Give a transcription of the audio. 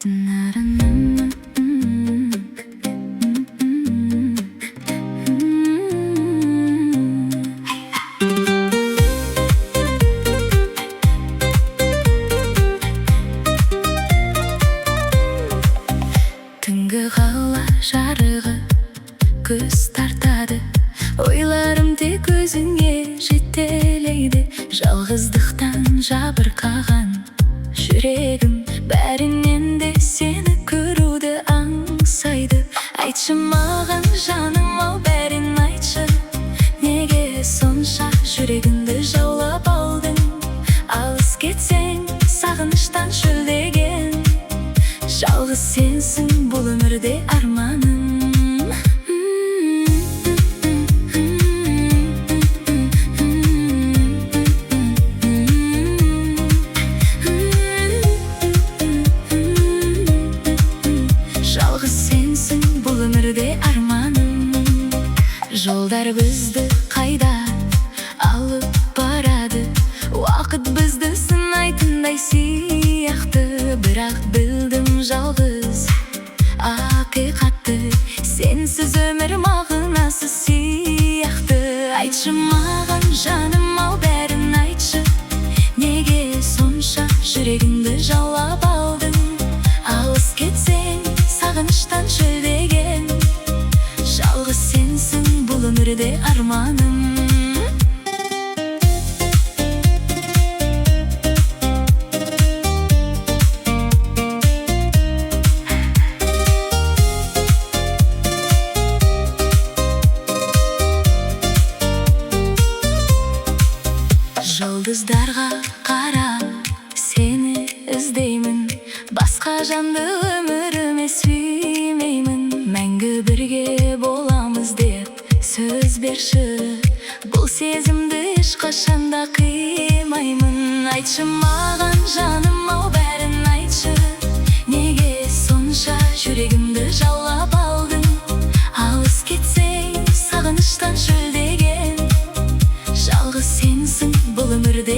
Түнгі қала жарығы көз тартады, ойларым тек өзіңе жетелейді. Жалғыздықтан жабырқаған жүрегім бәрінен де сені көруді аңсайды. Айтшы маған жаным ау, бәрін айтшы, неге сонша жүрегімді жаулап алдың? Алыс кетсең сағыныштан шөлдеген, жалғыз сенсің бұл өмірде арманым. Жалғыз сенсің бұл өмірде арманым. Жолдар бізді қайда алып барады, уақыт бізді сынайтындай сияқты. Бірақ білдім жалғыз ақиқатты, сенсіз өмір мағынасы сияқты. Айтшы маған жаным ау, бәрін айтшы, неге сонша жүрегіңді жаулап алдың? Алыс кетсең сағыныштан шөлдеген, жалғыз сенсің бұл өмірде арманым. Жұлдыздарға қарап сені іздеймін, басқа жанды өміріме сүймеймін. Мәңгі бірге боламыз деп сөз берші, бұл сезімді ешқашанда қимаймын. Айтшы маған жаным ау, бәрін айтшы, неге сонша жүрегімді жаулап алдың? Алыс кетсең сағыныштан шөлдеген, жалғыз сенсің бұл өмірде